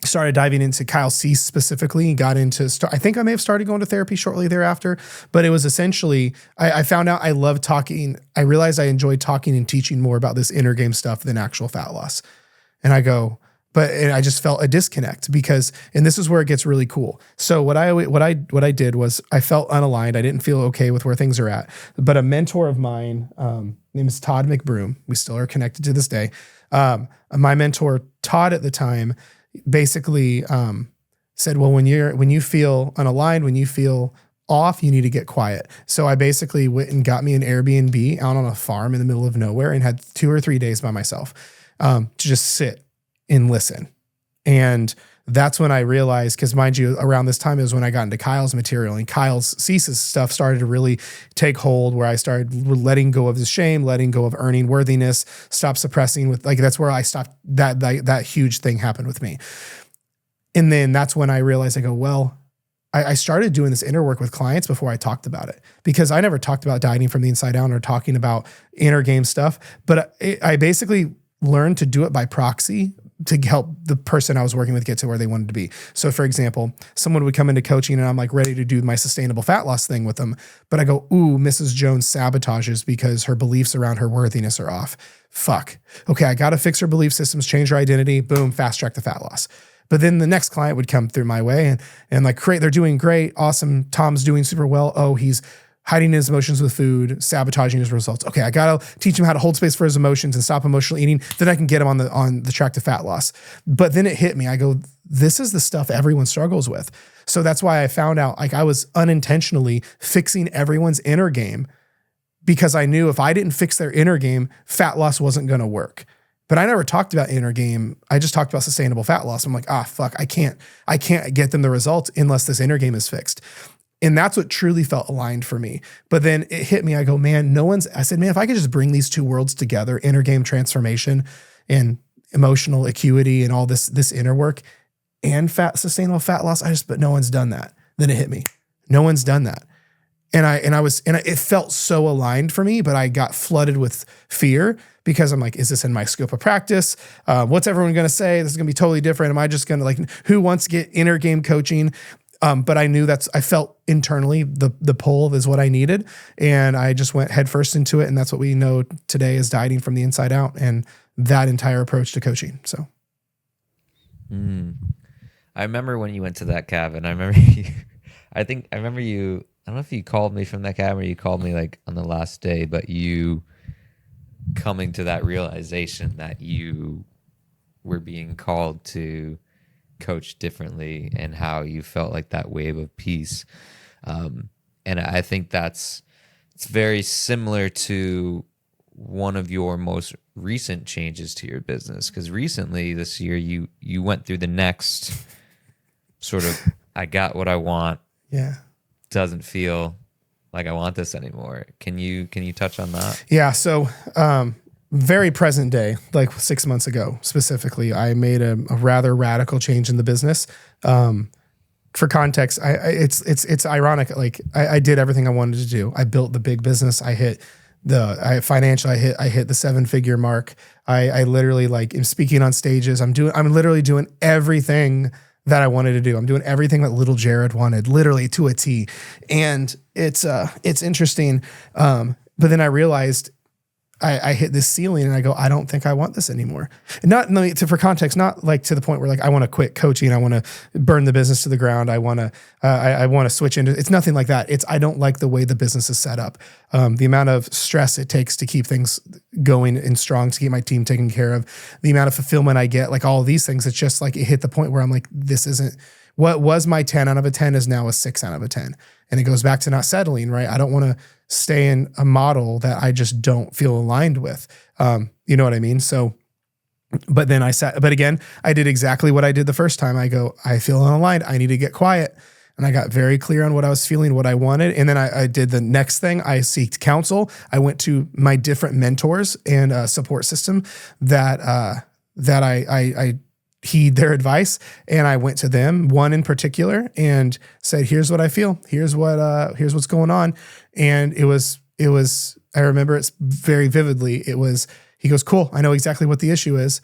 Started diving into Kyle Cease specifically and got into, I think I may have started going to therapy shortly thereafter, but it was essentially, I found out I love talking. I realized I enjoyed talking and teaching more about this inner game stuff than actual fat loss. And I just felt a disconnect and this is where it gets really cool. So what I did was I felt unaligned. I didn't feel okay with where things are at, but a mentor of mine, name is Todd McBroom. We still are connected to this day. My mentor, Todd, at the time, basically said, well, when you feel unaligned, when you feel off, you need to get quiet. So I basically went and got me an Airbnb out on a farm in the middle of nowhere and had 2 or 3 days by myself to just sit and listen. And that's when I realized, because mind you, around this time is when I got into Kyle's material, and Kyle's Cease's stuff started to really take hold, where I started letting go of the shame, letting go of earning worthiness, stop suppressing that's where I stopped. That huge thing happened with me. And then that's when I realized, I started doing this inner work with clients before I talked about it, because I never talked about dieting from the inside out or talking about inner game stuff. But I basically learned to do it by proxy, to help the person I was working with get to where they wanted to be. So for example, someone would come into coaching and I'm like ready to do my sustainable fat loss thing with them. But I go, ooh, Mrs. Jones sabotages because her beliefs around her worthiness are off. Fuck. Okay, I got to fix her belief systems, change her identity, boom, fast track the fat loss. But then the next client would come through my way and like, great, they're doing great. Awesome. Tom's doing super well. Oh, he's hiding his emotions with food, sabotaging his results. Okay, I gotta teach him how to hold space for his emotions and stop emotional eating. Then I can get him on the track to fat loss. But then it hit me. I go, this is the stuff everyone struggles with. So that's why I found out like I was unintentionally fixing everyone's inner game because I knew if I didn't fix their inner game, fat loss wasn't gonna work. But I never talked about inner game. I just talked about sustainable fat loss. I'm like, fuck, I can't get them the results unless this inner game is fixed. And that's what truly felt aligned for me. But then it hit me. I go, man, I said, man, if I could just bring these two worlds together, inner game transformation and emotional acuity and all this inner work and sustainable fat loss, but no one's done that. Then it hit me. No one's done that. And it felt so aligned for me, but I got flooded with fear because I'm like, is this in my scope of practice? What's everyone going to say? This is going to be totally different. Am I just going to like, who wants to get inner game coaching? But I knew I felt internally the pull is what I needed. And I just went headfirst into it. And that's what we know today is dieting from the inside out and that entire approach to coaching. So. I remember when you went to that cabin, I remember I don't know if you called me from that cabin or you called me like on the last day, but you coming to that realization that you were being called to coach differently and how you felt like that wave of peace. And I think it's very similar to one of your most recent changes to your business. Because recently this year you went through the next sort of, I got what I want. Yeah. Doesn't feel like I want this anymore. Can you touch on that? Yeah. So, very present day, like 6 months ago, specifically, I made a rather radical change in the business. For context, it's ironic. Like I did everything I wanted to do. I built the big business. I hit the 7-figure mark. I literally like am speaking on stages. I'm literally doing everything that I wanted to do. I'm doing everything that little Jared wanted, literally to a T. And it's interesting. But then I realized I hit this ceiling and I go, I don't think I want this anymore. And for context, not like to the point where like I want to quit coaching. I want to burn the business to the ground. I want to switch into, it's nothing like that. I don't like the way the business is set up. The amount of stress it takes to keep things going and strong, to keep my team taken care of, the amount of fulfillment I get, like all of these things. It's just like, it hit the point where I'm like, this isn't what was my 10 out of a 10 is now a 6 out of a 10. And it goes back to not settling, right? I don't want to stay in a model that I just don't feel aligned with. You know what I mean? So, but again, I did exactly what I did the first time. I go, I feel unaligned. I need to get quiet. And I got very clear on what I was feeling, what I wanted. And then I did the next thing. I sought counsel. I went to my different mentors and support system that I heed their advice. And I went to them, one in particular, and said, here's what I feel. Here's what's going on. And it was, I remember it very vividly. He goes, cool. I know exactly what the issue is.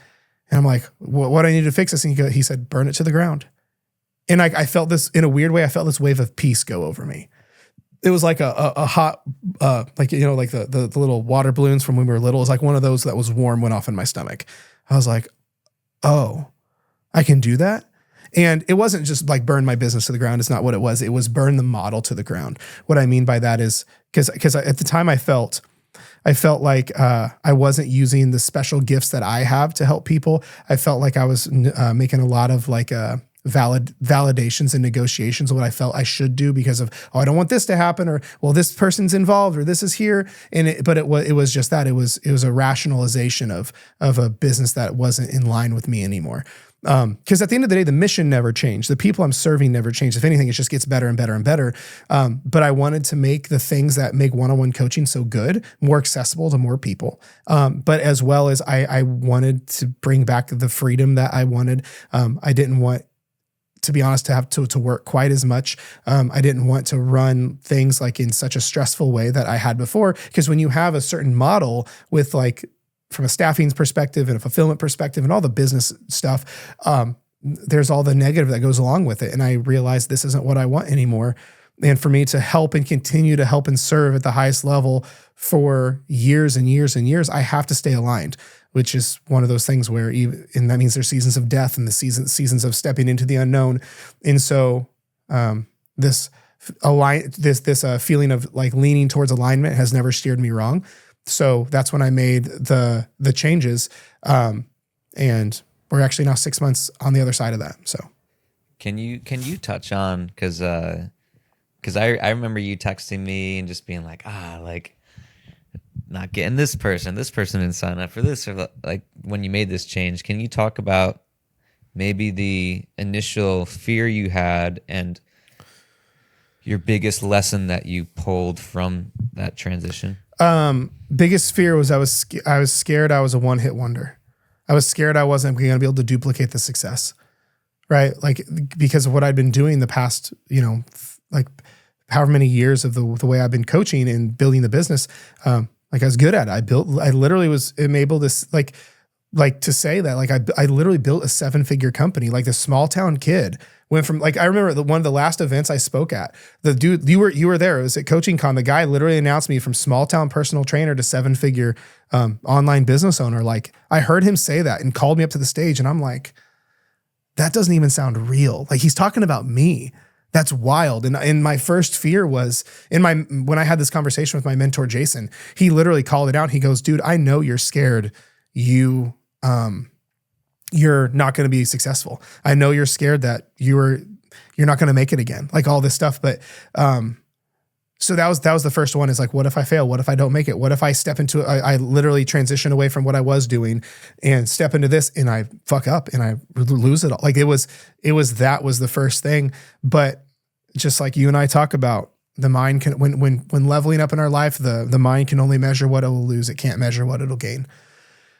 And I'm like, what I need to fix this? And he said, burn it to the ground. And I felt this in a weird way. I felt this wave of peace go over me. It was like a hot, like, you know, like the little water balloons from when we were little. It was like one of those that was warm, went off in my stomach. I was like, oh, I can do that. And it wasn't just like burn my business to the ground. It's not what it was. It was burn the model to the ground. What I mean by that is because at the time I felt like I wasn't using the special gifts that I have to help people. I felt like I was making a lot of like validations and negotiations of what I felt I should do because of, I don't want this to happen, or well, this person's involved, or this is here. But it was just that it was a rationalization of a business that wasn't in line with me anymore. Because at the end of the day, the mission never changed. The people I'm serving never changed. If anything, it just gets better and better and better. But I wanted to make the things that make one-on-one coaching so good more accessible to more people. But as well as I wanted to bring back the freedom that I wanted. I didn't want, to be honest, to have to work quite as much. I didn't want to run things like in such a stressful way that I had before. Because when you have a certain model with like from a staffing perspective and a fulfillment perspective and all the business stuff, there's all the negative that goes along with it. And I realized this isn't what I want anymore. And for me to help and continue to help and serve at the highest level for years and years and years, I have to stay aligned, which is one of those things where and that means there's seasons of death and the seasons of stepping into the unknown. And so this feeling of like leaning towards alignment has never steered me wrong. So that's when I made the changes. And we're actually now 6 months on the other side of that. So can you touch on, because I remember you texting me and just being like, like not getting this person didn't sign up for this, or like when you made this change. Can you talk about maybe the initial fear you had and your biggest lesson that you pulled from that transition? Biggest fear was I was scared I was a one-hit wonder. I was scared I wasn't going to be able to duplicate the success, right? Like, because of what I'd been doing the past, like however many years of the way I've been coaching and building the business, like I was good at it. I literally am able to like to say that, like I literally built a 7-figure company, like this small town kid went from, like, I remember one of the last events I spoke at, the dude, you were there. It was at Coaching Con. The guy literally announced me from small town personal trainer to 7-figure online business owner. Like, I heard him say that and called me up to the stage, and I'm like, that doesn't even sound real. Like, he's talking about me. That's wild. And my first fear was when I had this conversation with my mentor, Jason, he literally called it out. He goes, dude, I know you're scared. You're not going to be successful. I know you're scared that you're not going to make it again, like all this stuff. But, so that was the first one, is like, what if I fail? What if I don't make it? What if I step into I literally transition away from what I was doing and step into this and I fuck up and I lose it all? Like, that was the first thing. But just like you and I talk about, the mind can, when leveling up in our life, the mind can only measure what it will lose. It can't measure what it'll gain.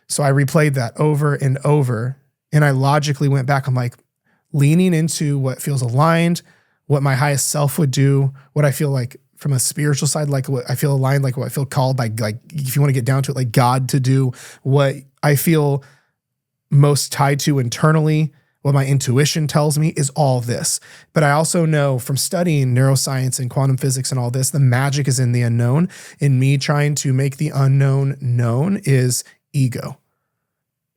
So I replayed that over and over, and I logically went back. I'm like, leaning into what feels aligned, what my highest self would do, what I feel like from a spiritual side, like what I feel aligned, like what I feel called by, like, if you want to get down to it, like God to do, what I feel most tied to internally, what my intuition tells me is all this. But I also know from studying neuroscience and quantum physics and all this, the magic is in the unknown. In me trying to make the unknown known is ego.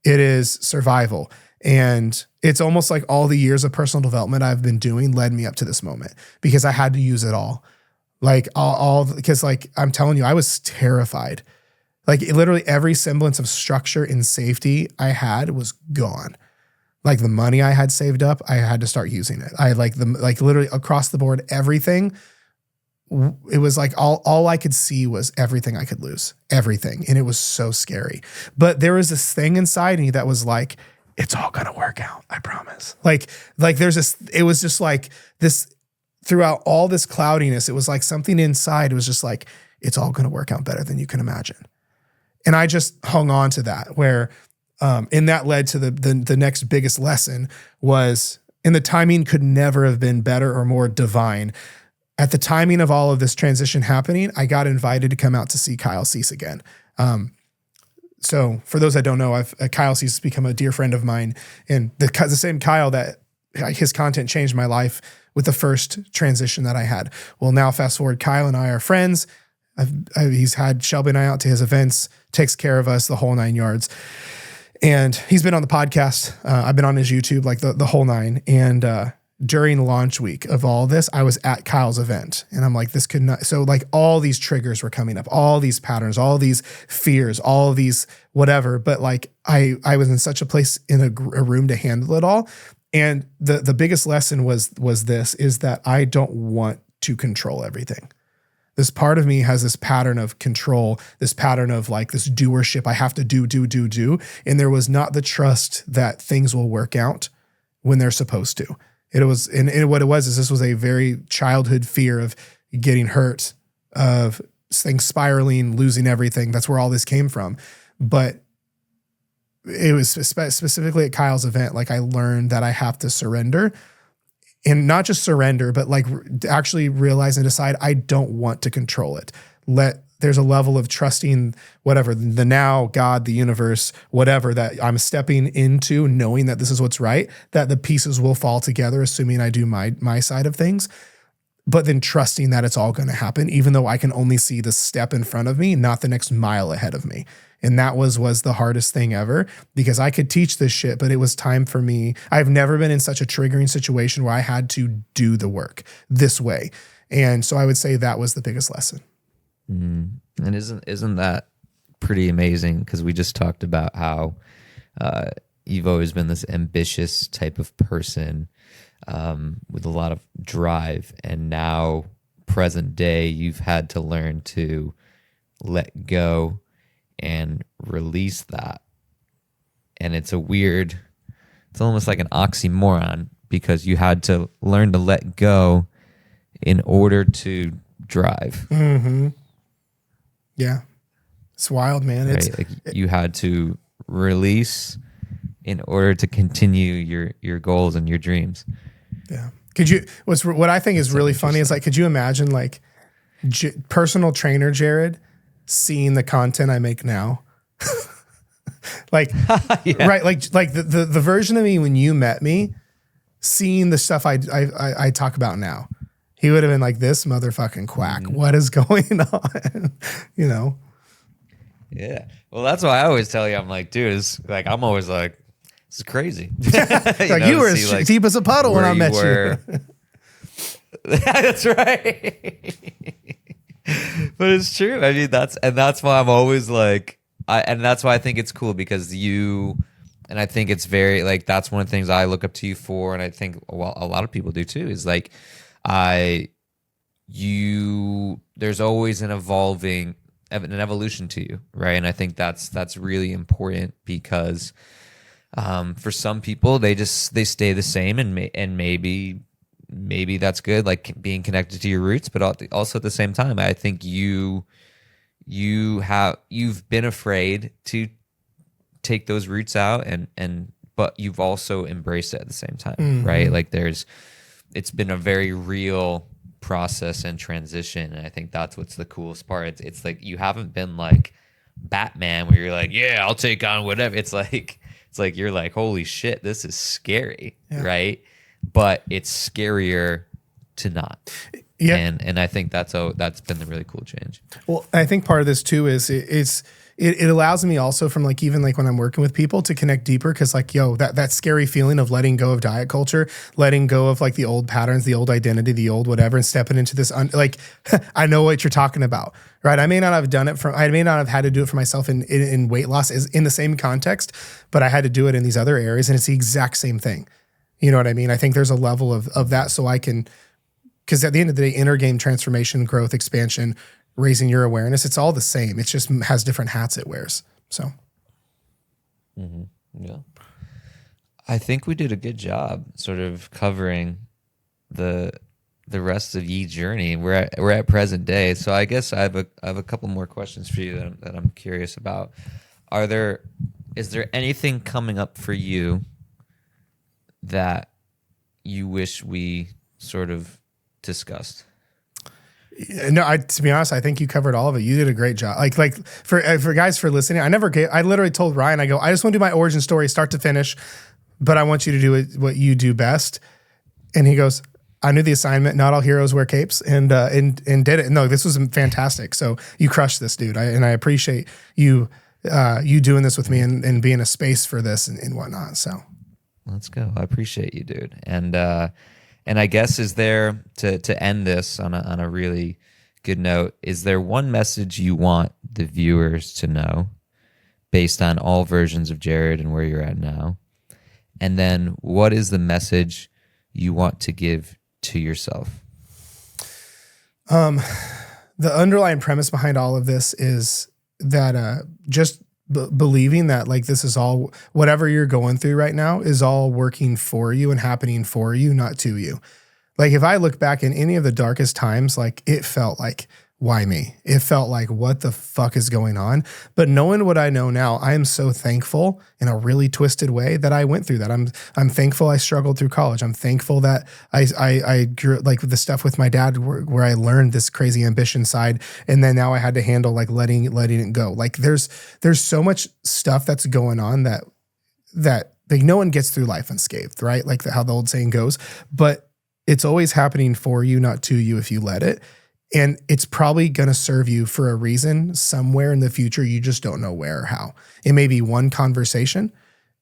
It is survival. And it's almost like all the years of personal development I've been doing led me up to this moment, because I had to use it all. Like because, like, I'm telling you, I was terrified. Like, literally every semblance of structure and safety I had was gone. Like, the money I had saved up, I had to start using it. I literally across the board, everything. It was like all I could see was everything I could lose, everything. And it was so scary. But there was this thing inside me that was like, it's all going to work out. I promise. Like there's this, it was just like this throughout all this cloudiness. It was like something inside. It was just like, it's all going to work out better than you can imagine. And I just hung on to that, where, and that led to the next biggest lesson was, and the timing could never have been better or more divine. At the timing of all of this transition happening, I got invited to come out to see Kyle Cease again. So for those that don't know, Kyle Cease has become a dear friend of mine, and the same Kyle that his content changed my life with the first transition that I had. Well, now fast forward, Kyle and I are friends. He's had Shelby and I out to his events, takes care of us, the whole 9 yards. And he's been on the podcast. I've been on his YouTube, like the whole 9. And during launch week of all this, I was at Kyle's event, and I'm like, this could not. So, like, all these triggers were coming up, all these patterns, all these fears, all these whatever. But like, I was in such a place in a room to handle it all. And the biggest lesson was that I don't want to control everything. This part of me has this pattern of control, this pattern of like this doership. I have to do. And there was not the trust that things will work out when they're supposed to. It was, and what it was is, this was a very childhood fear of getting hurt, of things spiraling, losing everything. That's where all this came from. But it was specifically at Kyle's event, like, I learned that I have to surrender. And not just surrender, but like actually realize and decide I don't want to control it. Let there's a level of trusting whatever the now, God, the universe, whatever that I'm stepping into, knowing that this is what's right, that the pieces will fall together, assuming I do my side of things. But then trusting that it's all going to happen, even though I can only see the step in front of me, not the next mile ahead of me. And that was the hardest thing ever, because I could teach this shit, but it was time for me. I've never been in such a triggering situation where I had to do the work this way. And so I would say that was the biggest lesson. Mm-hmm. And isn't that pretty amazing? Because we just talked about how you've always been this ambitious type of person, with a lot of drive, and now present day you've had to learn to let go and release that. And it's almost like an oxymoron, because you had to learn to let go in order to drive. Mm-hmm. Yeah. It's wild, man. Right? You had to release in order to continue your goals and your dreams. Yeah. What I think is really funny is like, could you imagine like personal trainer Jared seeing the content I make now? Like, yeah. Right. Like the version of me when you met me, seeing the stuff I talk about now, he would have been like, this motherfucking quack. Mm-hmm. What is going on? You know? Yeah. Well, that's why I always tell you, I'm like, dude, I'm always like, this is crazy. You were as deep as a puddle when I met you. That's right. But it's true. I mean, that's why I'm always like, and that's why I think it's cool, because and I think it's very, like, that's one of the things I look up to you for, and I think a lot of people do too, is like, there's always an evolution to you, right? And I think that's really important, because for some people they stay the same, and maybe that's good, like being connected to your roots, but also at the same time, I think you've been afraid to take those roots out, but you've also embraced it at the same time. Mm-hmm. Right? Like it's been a very real process and transition, and I think that's what's the coolest part. It's like you haven't been like Batman where you're like, yeah, I'll take on whatever. It's like you're like, holy shit, this is scary, yeah. Right? But it's scarier to not. Yeah. And I think that's been the really cool change. Well, I think part of this too is it allows me also from like, even like when I'm working with people, to connect deeper. Cause like, that scary feeling of letting go of diet culture, letting go of like the old patterns, the old identity, the old whatever, and stepping into this, I know what you're talking about, right? I may not have had to do it for myself in weight loss is in the same context, but I had to do it in these other areas, and it's the exact same thing. You know what I mean? I think there's a level of that, so I can, because at the end of the day, inner game transformation, growth, expansion, raising your awareness, it's all the same. It just has different hats it wears. So, mm-hmm. Yeah, I think we did a good job sort of covering the rest of ye journey. We're at present day, so I guess I have a couple more questions for you that I'm curious about. Is there anything coming up for you that you wish we sort of discussed? No, to be honest, I think you covered all of it. You did a great job. Like for guys for listening, I literally told Ryan, I just want to do my origin story start to finish, but I want you to do what you do best. And he goes, I knew the assignment, not all heroes wear capes, and did it. No, this was fantastic. So you crushed this, dude. I appreciate you doing this with me and being a space for this and whatnot. So let's go. I appreciate you, dude. And I guess, is there, to end this on a really good note, is there one message you want the viewers to know based on all versions of Jared and where you're at now? And then what is the message you want to give to yourself? The underlying premise behind all of this is that just believing that like this is all, whatever you're going through right now is all working for you and happening for you, not to you. Like if I look back in any of the darkest times, like it felt like why me? It felt like, what the fuck is going on? But knowing what I know now, I am so thankful in a really twisted way that I went through that. I'm thankful I struggled through college. I'm thankful that I grew like with the stuff with my dad where I learned this crazy ambition side. And then now I had to handle like letting it go. Like there's so much stuff that's going on that like no one gets through life unscathed, right? Like how the old saying goes, but it's always happening for you, not to you if you let it. And it's probably going to serve you for a reason somewhere in the future. You just don't know where or how. It may be one conversation.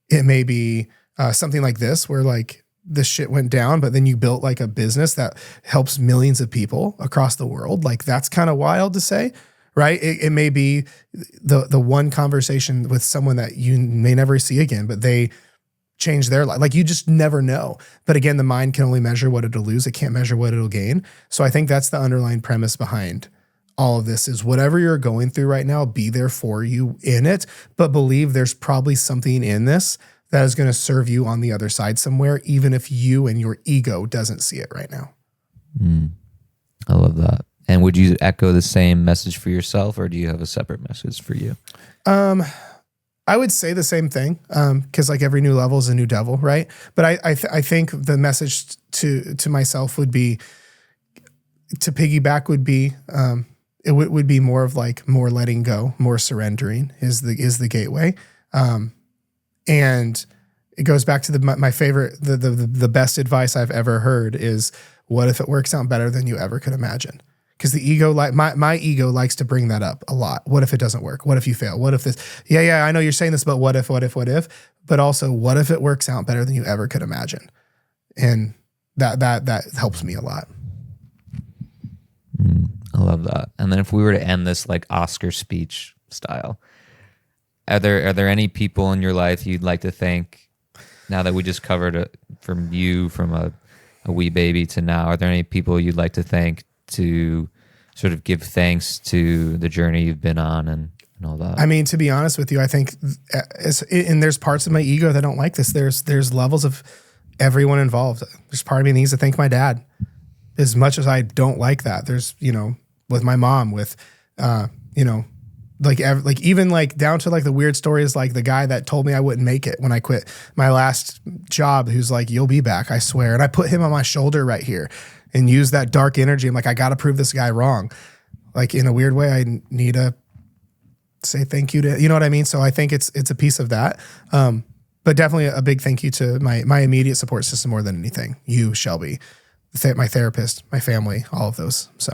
It may be something like this where like this shit went down, but then you built like a business that helps millions of people across the world. Like that's kind of wild to say, right? It may be the one conversation with someone that you may never see again, but they change their life. Like you just never know. But again, the mind can only measure what it'll lose. It can't measure what it'll gain. So I think that's the underlying premise behind all of this is whatever you're going through right now, be there for you in it, but believe there's probably something in this that is going to serve you on the other side somewhere, even if you and your ego doesn't see it right now. I love that. And would you echo the same message for yourself, or do you have a separate message for you? I would say the same thing because like every new level is a new devil, right? But I think the message to myself would be, to piggyback would be, it would be more of like more letting go, more surrendering is the gateway. And it goes back to my favorite, the best advice I've ever heard is, what if it works out better than you ever could imagine? Because the ego, like my ego likes to bring that up a lot. What if it doesn't work? What if you fail? What if this? Yeah, I know you're saying this, but what if? But also, what if it works out better than you ever could imagine? And that helps me a lot. I love that. And then if we were to end this like Oscar speech style, are there any people in your life you'd like to thank? Now that we just covered it from a wee baby to now, are there any people you'd like to thank to sort of give thanks to the journey you've been on and all that? I mean, to be honest with you, I think, and there's parts of my ego that don't like this. There's levels of everyone involved. There's part of me that needs to thank my dad. As much as I don't like that, there's, with my mom, with, like even like down to like the weird stories, like the guy that told me I wouldn't make it when I quit my last job, who's like, you'll be back, I swear. And I put him on my shoulder right here and use that dark energy. I'm like, I got to prove this guy wrong. Like in a weird way, I need to say thank you to, you know what I mean? So I think it's a piece of that. But definitely a big thank you to my immediate support system more than anything. You, Shelby, my therapist, my family, all of those. So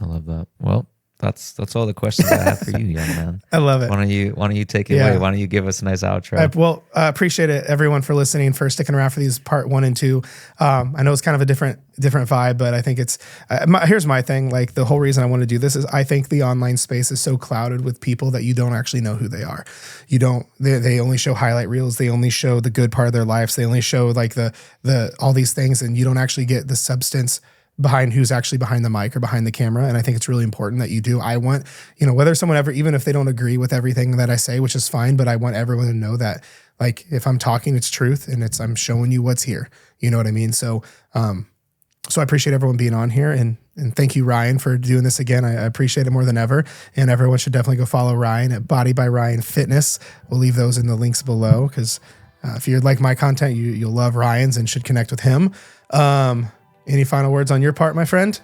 I love that. Well, that's all the questions I have for you, young man. I love it. Why don't you take it away? Why don't you give us a nice outro? I appreciate it, everyone, for listening, for sticking around for these part 1 and 2. I know it's kind of a different vibe, but I think it's, here's my thing. Like the whole reason I want to do this is I think the online space is so clouded with people that you don't actually know who they are. They only show highlight reels. They only show the good part of their lives. They only show like the all these things, and you don't actually get the substance behind who's actually behind the mic or behind the camera. And I think it's really important that you do. I want, whether someone ever, even if they don't agree with everything that I say, which is fine, but I want everyone to know that, like, if I'm talking, it's truth, and I'm showing you what's here. You know what I mean? So I appreciate everyone being on here, and thank you, Ryan, for doing this again. I appreciate it more than ever. And everyone should definitely go follow Ryan at Body by Ryan Fitness. We'll leave those in the links below, because if you like my content, you'll love Ryan's and should connect with him. Any final words on your part, my friend?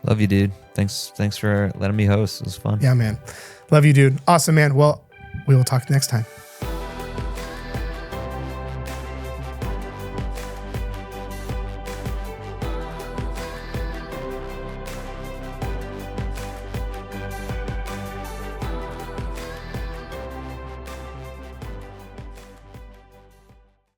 Love you, dude. Thanks for letting me host. It was fun. Yeah, man. Love you, dude. Awesome, man. Well, we will talk next time.